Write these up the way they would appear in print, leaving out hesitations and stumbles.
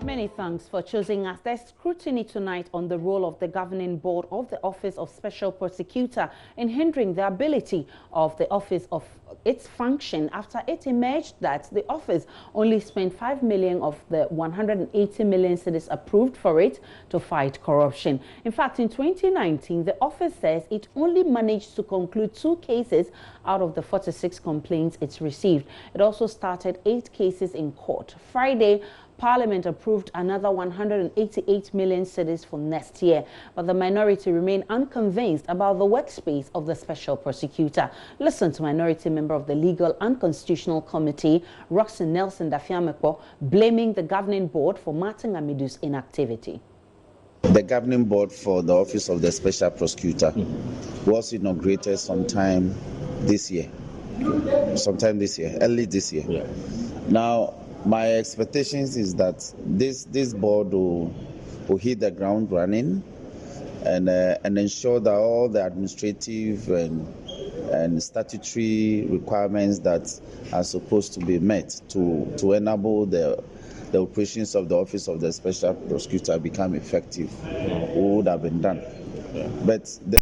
Many thanks for choosing us. There's scrutiny tonight on the role of the governing board of the Office of Special Prosecutor in hindering the ability of the office of its function after it emerged that the office only spent 5 million of the 180 million cedis approved for it to fight corruption. In fact, in 2019, the office says it only managed to conclude 2 cases out of the 46 complaints it received. It also started 8 cases in court. Friday, Parliament approved another 188 million cedis for next year, but the minority remain unconvinced about the workspace of the special prosecutor. Listen to Minority Member of the Legal and Constitutional Committee, Roxanne Nelson Dafiamekpo, blaming the governing board for Martin Amidu's inactivity. The governing board for the Office of the Special Prosecutor was inaugurated sometime this year, early this year. Yeah. Now, my expectations is that this board will hit the ground running and ensure that all the administrative and statutory requirements that are supposed to be met to enable the operations of the Office of the Special Prosecutor become effective would have been done. Yeah. But the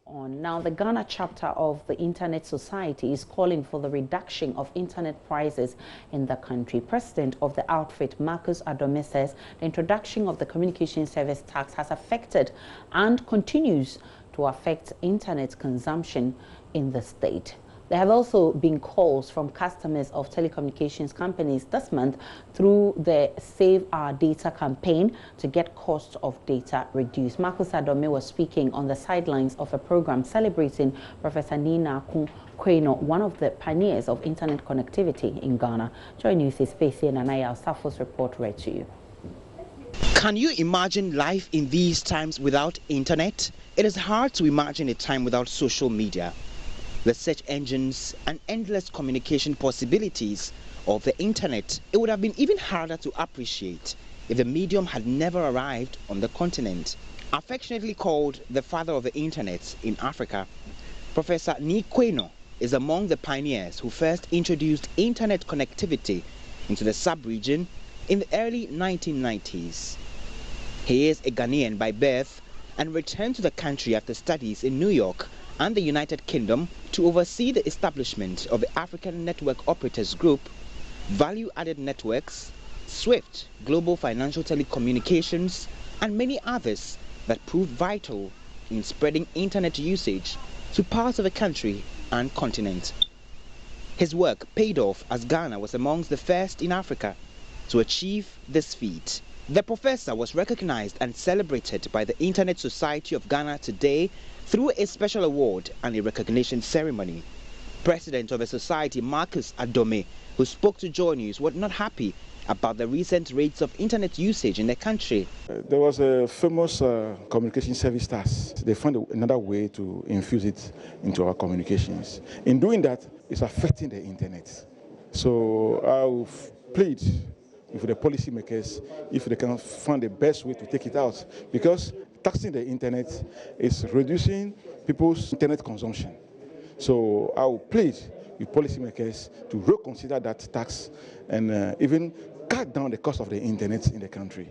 on. Now, the Ghana chapter of the Internet Society is calling for the reduction of internet prices in the country. President of the outfit, Marcus Adome, says the introduction of the communication service tax has affected and continues to affect internet consumption in the state. There have also been calls from customers of telecommunications companies this month through the Save Our Data campaign to get costs of data reduced. Marcus Adome was speaking on the sidelines of a program celebrating Professor Nina Kweno, one of the pioneers of internet connectivity in Ghana. Joy News is Spacey and Anaya Safo's report read to you. Can you imagine life in these times without internet? It is hard to imagine a time without social media. The search engines and endless communication possibilities of the internet, it would have been even harder to appreciate if the medium had never arrived on the continent. Affectionately called the father of the internet in Africa, Professor Nina Kweno is among the pioneers who first introduced internet connectivity into the sub-region in the early 1990s. He is a Ghanaian by birth and returned to the country after studies in New York and the United Kingdom to oversee the establishment of the African Network Operators Group, Value Added Networks, SWIFT, Global Financial Telecommunications, and many others that proved vital in spreading internet usage to parts of the country and continent. His work paid off as Ghana was amongst the first in Africa to achieve this feat. The professor was recognized and celebrated by the Internet Society of Ghana today through a special award and a recognition ceremony. President of the society, Marcus Adome, who spoke to Joy News, was not happy about the recent rates of internet usage in the country. There was a famous communication service task. They found another way to infuse it into our communications. In doing that, it's affecting the internet. So I've plead with the policymakers if they can find the best way to take it out, because taxing the internet is reducing people's internet consumption. So I will plead with policymakers to reconsider that tax and even cut down the cost of the internet in the country.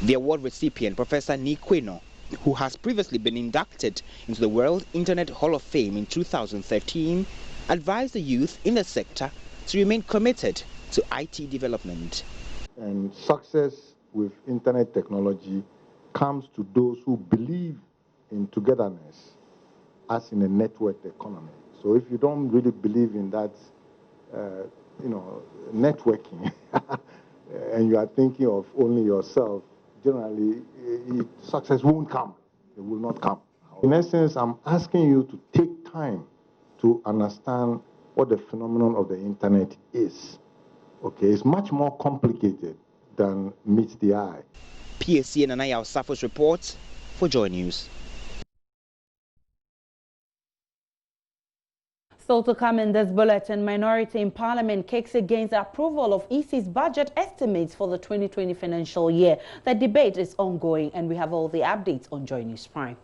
The award recipient, Professor Nina Kweno, who has previously been inducted into the World Internet Hall of Fame in 2013, advised the youth in the sector to remain committed to IT development. And success with internet technology comes to those who believe in togetherness as in a networked economy. So if you don't really believe in that, networking, and you are thinking of only yourself, generally, success won't come. It will not come. In essence, I'm asking you to take time to understand what the phenomenon of the internet is. Okay, it's much more complicated than meets the eye. PSC and Anaya Safo's report for Joy News. Still to come in this bulletin, minority in Parliament kicks against the approval of EC's budget estimates for the 2020 financial year. The debate is ongoing, and we have all the updates on Joy News Prime.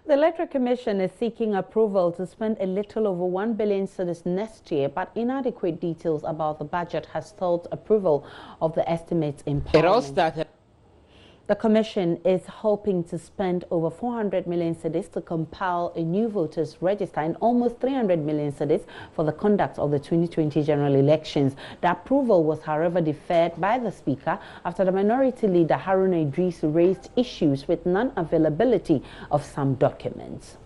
The Electoral Commission is seeking approval to spend a little over 1 billion cedis next year, but inadequate details about the budget has stalled approval of the estimates in Parliament. It all started. The Commission is hoping to spend over 400 million cedis to compile a new voters register and almost 300 million cedis for the conduct of the 2020 general elections. The approval was, however, deferred by the Speaker after the Minority Leader Haruna Idris raised issues with non-availability of some documents.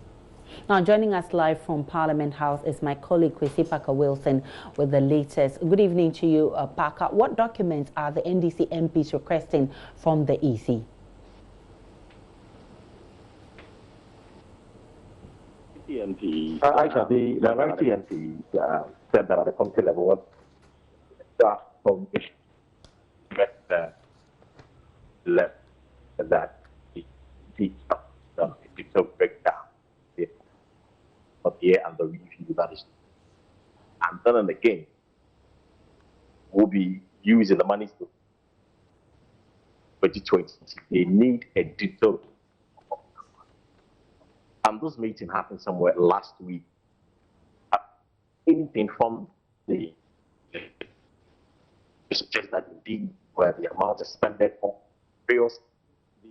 Now, joining us live from Parliament House is my colleague Kwesi Parker Wilson with the latest. Good evening to you, Parker. What documents are the NDC MPs requesting from the EC? The minority MP said that at the committee level, what staff from left that it will break down of the year and the review that is. And then and again, we'll be using the money to 2020. They need a detailed. And this meeting happened somewhere last week. Anything from the suggest that indeed where the amount is spent on various. The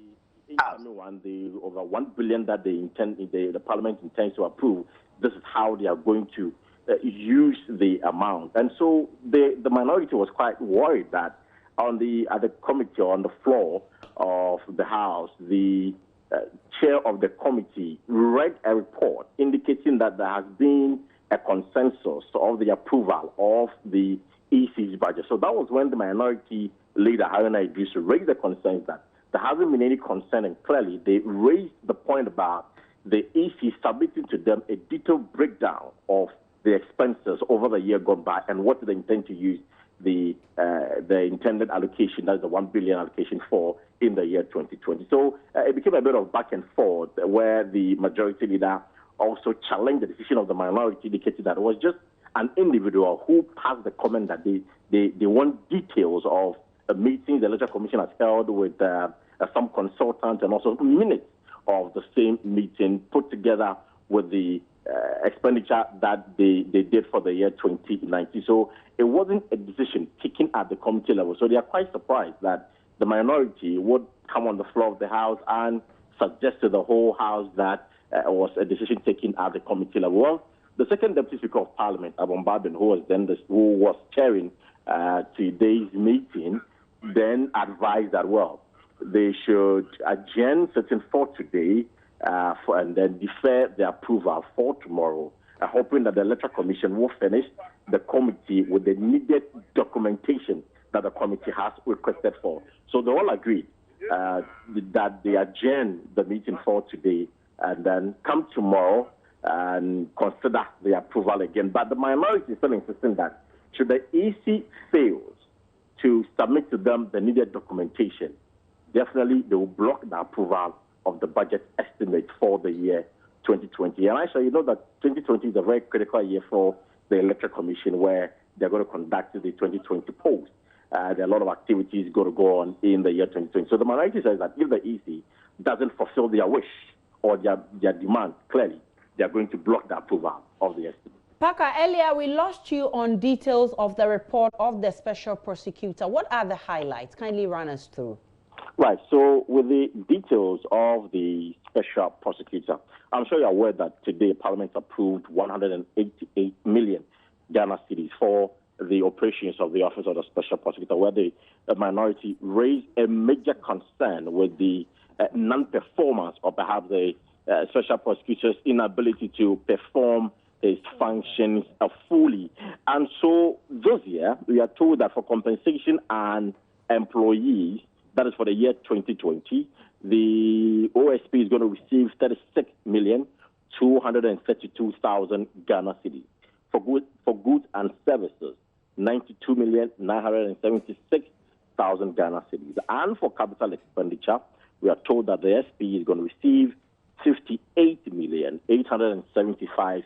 incoming one, the over 1 billion that the Parliament intends to approve, this is how they are going to use the amount. And so the minority was quite worried that at the committee, on the floor of the House, the chair of the committee read a report indicating that there has been a consensus of the approval of the EC's budget. So that was when the minority leader, Haruna Idris, raised the concerns that there hasn't been any concern, and clearly they raised the point about the EC submitting to them a detailed breakdown of the expenses over the year gone by and what they intend to use the intended allocation, that's the 1 billion allocation for in the year 2020. So it became a bit of back and forth where the majority leader also challenged the decision of the minority, indicating that it was just an individual who passed the comment that they want details of a meeting the Electoral Commission has held with some consultants and also minutes of the same meeting put together with the expenditure that they did for the year 2019. So it wasn't a decision taken at the committee level. So they are quite surprised that the minority would come on the floor of the House and suggest to the whole House that was a decision taken at the committee level. Well, the second Deputy Speaker of Parliament, Abon Babin, who was chairing today's meeting, then advised that, well, they should adjourn sitting for today and then defer the approval for tomorrow, hoping that the Electoral Commission will finish the committee with the needed documentation that the committee has requested for. So they all agreed that they adjourn the meeting for today and then come tomorrow and consider the approval again. But the minority is still insisting that should the EC fail to submit to them the needed documentation, definitely they will block the approval of the budget estimate for the year 2020. And actually, you know that 2020 is a very critical year for the Electoral Commission, where they're going to conduct the 2020 polls. There are a lot of activities going to go on in the year 2020. So the minority says that if the EC doesn't fulfill their wish or their demand, clearly, they're going to block the approval of the estimate. Parker, earlier we lost you on details of the report of the special prosecutor. What are the highlights? Kindly run us through. Right, so with the details of the special prosecutor, I'm sure you're aware that today Parliament approved 188 million Ghana cedis for the operations of the Office of the Special Prosecutor, where the minority raised a major concern with the non-performance or perhaps the special prosecutor's inability to perform his functions fully. And so this year, we are told that for compensation and employees, that is for the year 2020, the OSP is going to receive 36,232,000 Ghana cedis. For goods and services, 92,976,000 Ghana cedis. And for capital expenditure, we are told that the SP is going to receive 58,875,000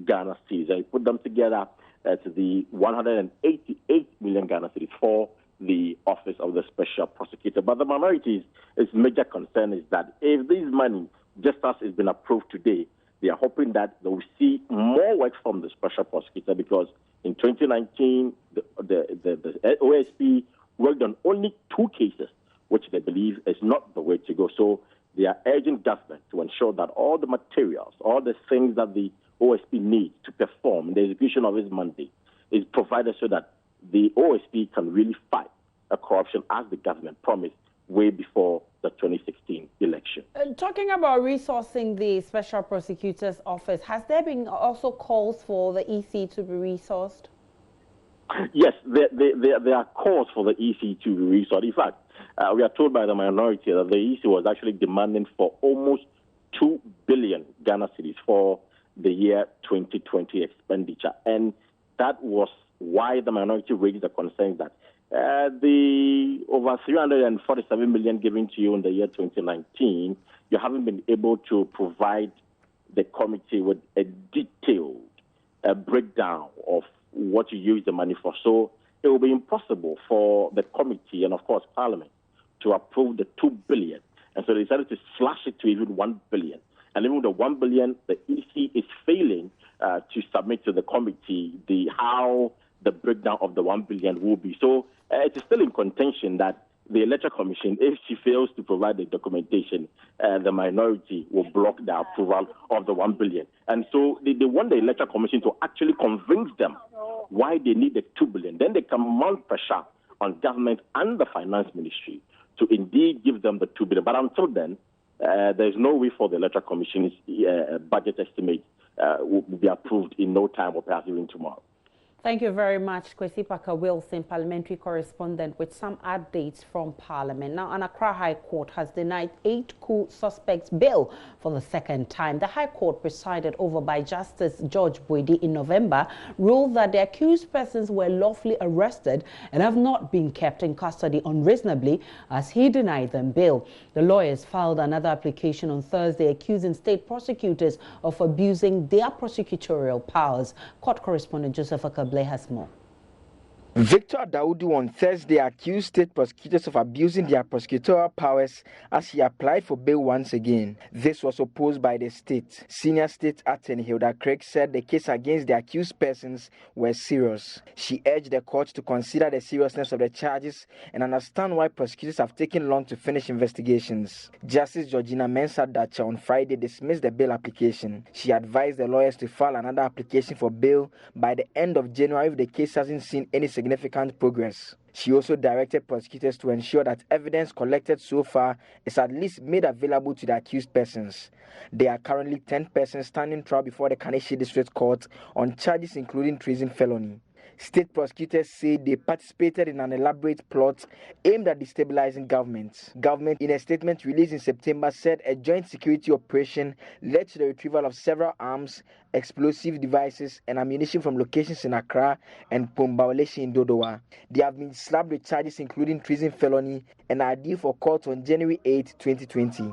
Ghana cedis. And you put them together, that's the 188 million Ghana cedis for the Office of the Special Prosecutor. But the minority's major concern is that if this money, just as it's been approved today, they are hoping that they will see more work from the Special Prosecutor, because in 2019, the OSP worked on only 2 cases, which they believe is not the way to go. So they are urging government to ensure that all the materials, all the things that the OSP needs to perform in the execution of its mandate is provided so that the OSP can really fight corruption as the government promised way before the 2016 election. Talking about resourcing the Special Prosecutor's Office, has there been also calls for the EC to be resourced? Yes, there are calls for the EC to be resourced. In fact, we are told by the minority that the EC was actually demanding for almost 2 billion Ghana cedis for the year 2020 expenditure. And that was why the minority raised the concern that the over 347 million given to you in the year 2019, you haven't been able to provide the committee with a detailed breakdown of what you use the money for. So it will be impossible for the committee and, of course, Parliament to approve the 2 billion. And so they decided to slash it to even 1 billion. And even the 1 billion, the EC is failing to submit to the committee how the breakdown of the 1 billion will be. So it is still in contention that the Electoral Commission, if she fails to provide the documentation, the minority will block the approval of the 1 billion. And so they want the Electoral Commission to actually convince them why they need the 2 billion. Then they can mount pressure on government and the Finance Ministry to indeed give them the 2 billion. But until then, there's no way for the Electoral Commission's budget estimate will be approved in no time or perhaps even tomorrow. Thank you very much, Kwesi Parker Wilson, parliamentary correspondent, with some updates from Parliament. Now, an Accra High Court has denied 8 coup suspects bail for the second time. The High Court, presided over by Justice George Boidi in November, ruled that the accused persons were lawfully arrested and have not been kept in custody unreasonably, as he denied them bail. The lawyers filed another application on Thursday accusing state prosecutors of abusing their prosecutorial powers. Court correspondent Joseph Akable has more. Victor Daudu on Thursday accused state prosecutors of abusing their prosecutorial powers as he applied for bail once again. This was opposed by the state. Senior State Attorney Hilda Craig said the case against the accused persons were serious. She urged the court to consider the seriousness of the charges and understand why prosecutors have taken long to finish investigations. Justice Georgina Mensah Dacha on Friday dismissed the bail application. She advised the lawyers to file another application for bail by the end of January if the case hasn't seen any significant progress. She also directed prosecutors to ensure that evidence collected so far is at least made available to the accused persons. There are currently 10 persons standing trial before the Kaneshie District Court on charges including treason felony. State prosecutors say they participated in an elaborate plot aimed at destabilizing government. Government, in a statement released in September, said a joint security operation led to the retrieval of several arms, explosive devices, and ammunition from locations in Accra and Pombaoleshi in Dodowa. They have been slapped with charges including treason felony and are due for court on January 8, 2020.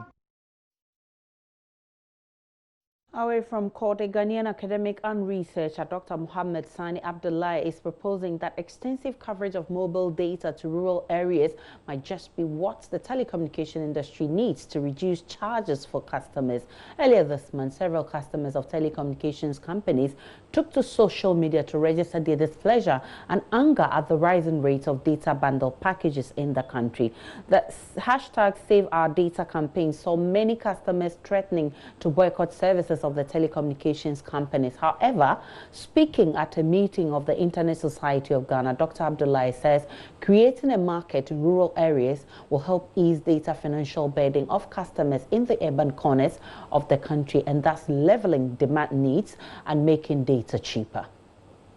Away from court, a Ghanaian academic and researcher, Dr. Mohammed Sani Abdullahi, is proposing that extensive coverage of mobile data to rural areas might just be what the telecommunication industry needs to reduce charges for customers. Earlier this month, several customers of telecommunications companies took to social media to register their displeasure and anger at the rising rate of data bundle packages in the country. The hashtag Save Our Data campaign saw many customers threatening to boycott services of the telecommunications companies. However, speaking at a meeting of the Internet Society of Ghana, Dr. Abdullahi says creating a market in rural areas will help ease data financial burden of customers in the urban corners of the country and thus leveling demand needs and making data cheaper.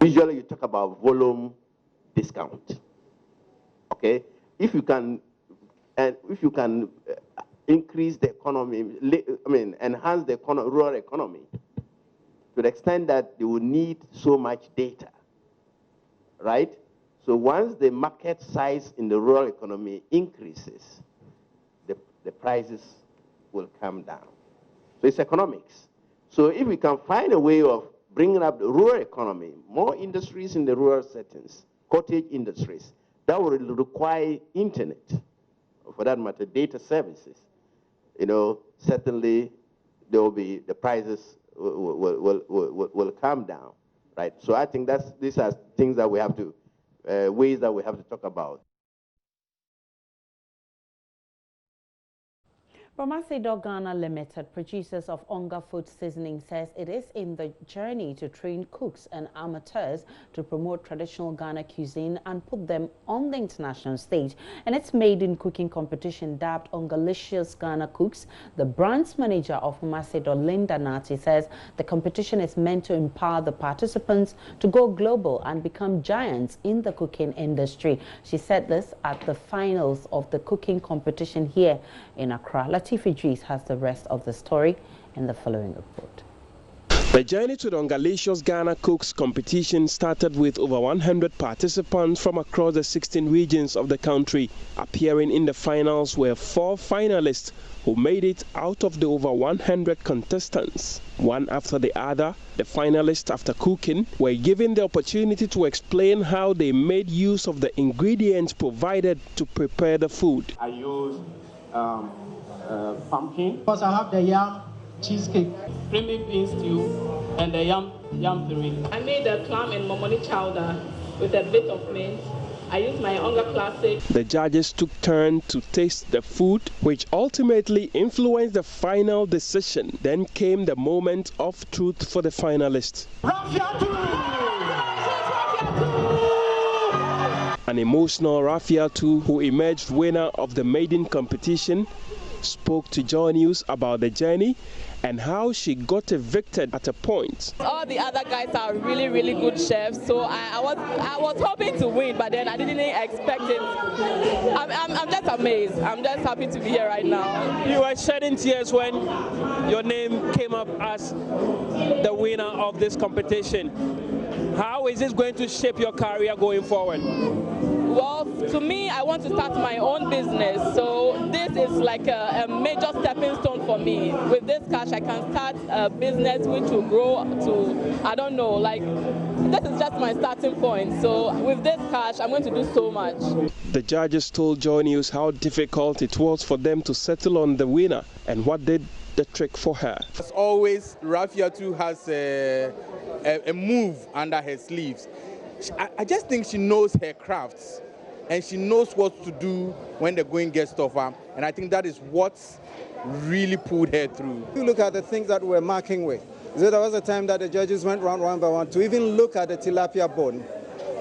Usually you talk about volume discount. Okay? If you can increase the economy, enhance the rural economy to the extent that they will need so much data, right? So once the market size in the rural economy increases, the prices will come down. So it's economics. So if we can find a way of bringing up the rural economy, more industries in the rural settings, cottage industries, that will require internet, or for that matter, data services. Certainly there will be, the prices will come down, right? So I think these are things that we have to, ways that we have to talk about. Romacedo Ghana Limited, producers of Onga Food Seasoning, says it is in the journey to train cooks and amateurs to promote traditional Ghana cuisine and put them on the international stage. And its maiden cooking competition, dubbed Ongalicious Ghana Cooks, the brand's manager of Romacedo, Linda Nati, says the competition is meant to empower the participants to go global and become giants in the cooking industry. She said this at the finals of the cooking competition here in Accra. Latif Idris has the rest of the story in the following report. The journey to the Ongalicious Ghana Cooks competition started with over 100 participants from across the 16 regions of the country. Appearing in the finals were 4 finalists who made it out of the over 100 contestants. One after the other, the finalists, after cooking, were given the opportunity to explain how they made use of the ingredients provided to prepare the food. I used pumpkin, because I have the yam cheesecake, creamy bean stew, and the yam puree. I made the clam and momoni chowder with a bit of mint. I use my Onga Classic. The judges took turn to taste the food, which ultimately influenced the final decision. Then came the moment of truth for the finalists. An emotional Rafiatu, who emerged winner of the maiden competition, spoke to Joy News about the journey and how she got evicted at a point. All the other guys are really, really good chefs, so I was hoping to win, but then I didn't expect it. I'm just amazed. I'm just happy to be here right now. You were shedding tears when your name came up as the winner of this competition. How is this going to shape your career going forward? Well, to me, I want to start my own business, so this is like a major stepping stone for me. With this cash, I can start a business which will grow to, I don't know, like, this is just my starting point. So with this cash, I'm going to do so much. The judges told Joy News how difficult it was for them to settle on the winner and what did the trick for her. As always, Rafiatu has a move under her sleeves. I just think she knows her crafts and she knows what to do when the going gets tougher, and I think that is what really pulled her through. If you look at the things that we're marking with, so there was a time that the judges went round one by one to even look at the tilapia bone,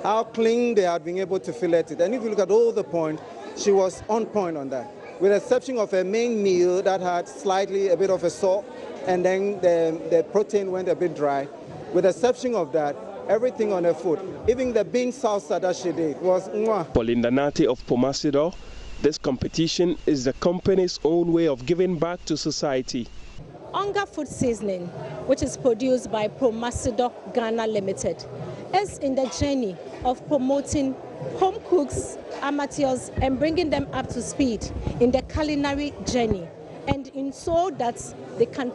how clean they had been able to fillet it. And if you look at all the points, she was on point on that, with the exception of a main meal that had slightly a bit of a salt, and then the protein went a bit dry. With the exception of that, everything on her food, even the bean salsa that she did was mwah. Pauline Danati of Pomasido, this competition is the company's own way of giving back to society. Onga Food Seasoning, which is produced by Pomasido Ghana Limited, is in the journey of promoting home cooks, amateurs, and bringing them up to speed in the culinary journey, and in so that they can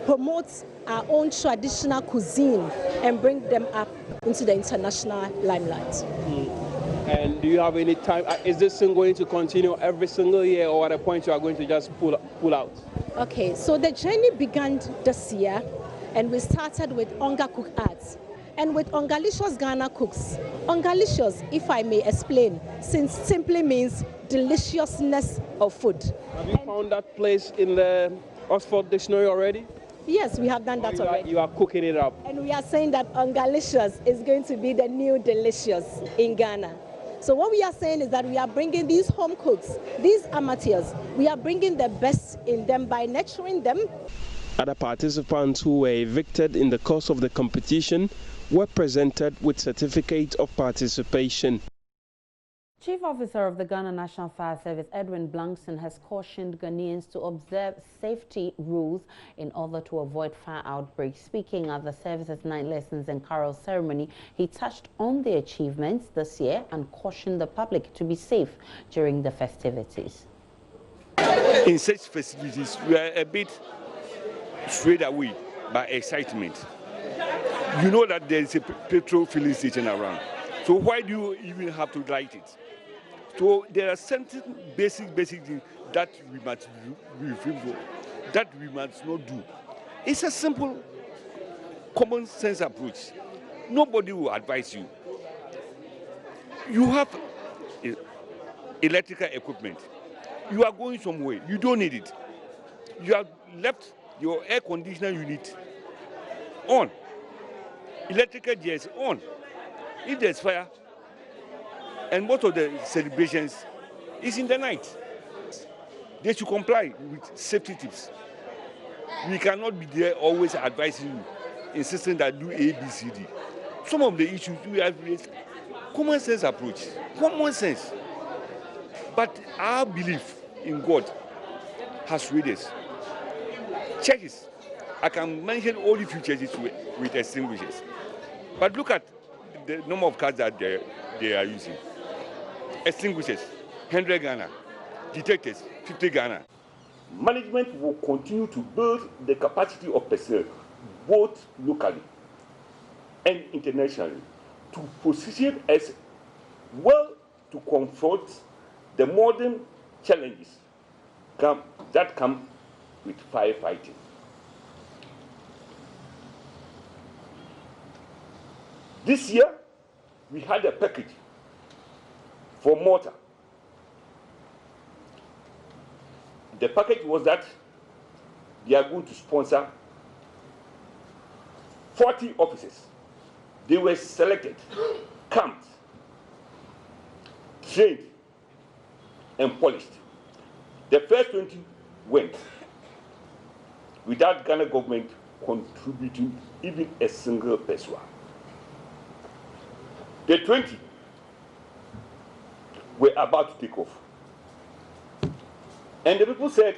promote our own traditional cuisine and bring them up into the international limelight. And do you have any time? Is this thing going to continue every single year, or at a point you are going to just pull out? Okay, so the journey began this year, and we started with Onga Cook Arts. And with Ongalicious Ghana Cooks, Ongalicious, if I may explain, since simply means deliciousness of food. Have you found that place in the Oxford Dictionary already? Yes, we have done that already. You are cooking it up. And we are saying that Ongalicious is going to be the new delicious in Ghana. So what we are saying is that we are bringing these home cooks, these amateurs, we are bringing the best in them by nurturing them. Other participants who were evicted in the course of the competition were presented with certificate of participation. Chief Officer of the Ghana National Fire Service, Edwin Blankson, has cautioned Ghanaians to observe safety rules in order to avoid fire outbreaks. Speaking at the service's Night Lessons and Carol ceremony, he touched on the achievements this year and cautioned the public to be safe during the festivities. In such festivities, we are a bit strayed away by excitement. You know that there is a petrol filling station around. So why do you even have to light it? So there are certain basic things that we must refrain from, that we must not do. It's a simple, common sense approach. Nobody will advise you. You have electrical equipment. You are going somewhere. You don't need it. You have left your air conditioner unit on. Electrical gears on. If there's fire, and most of the celebrations is in the night, they should comply with safety tips. We cannot be there always advising you, insisting that do A, B, C, D. Some of the issues we have raised, common sense approach, common sense. But our belief in God has raised us. Churches, I can mention only few churches with extinguishers. But look at the number of cars that they are using. Extinguishers, 100 Ghana. Detectors, 50 Ghana. Management will continue to build the capacity of personnel, both locally and internationally, to position us well to confront the modern challenges that come with firefighting. This year, we had a package for Malta. The package was that they are going to sponsor 40 officers. They were selected, camped, trained, and polished. The first 20 went without Ghana government contributing even a single peso. The 20 were about to take off. And the people said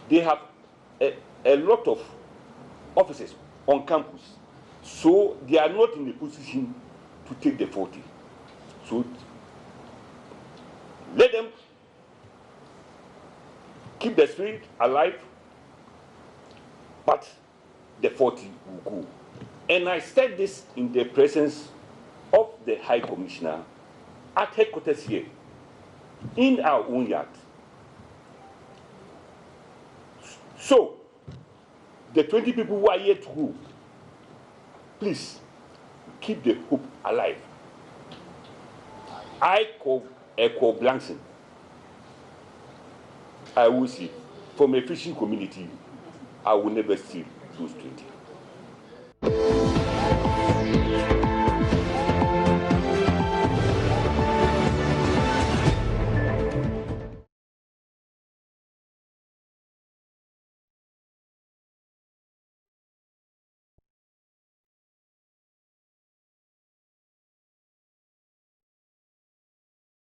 they have a lot of officers on campus, so they are not in a position to take the 40. So let them keep the spirit alive, but the 40 will go. And I said this in the presence of the High Commissioner at headquarters here, in our own yard. So, the 20 people who are yet to go, please keep the hope alive. I call Echo Blankson. I will see, from a fishing community, I will never see those 20.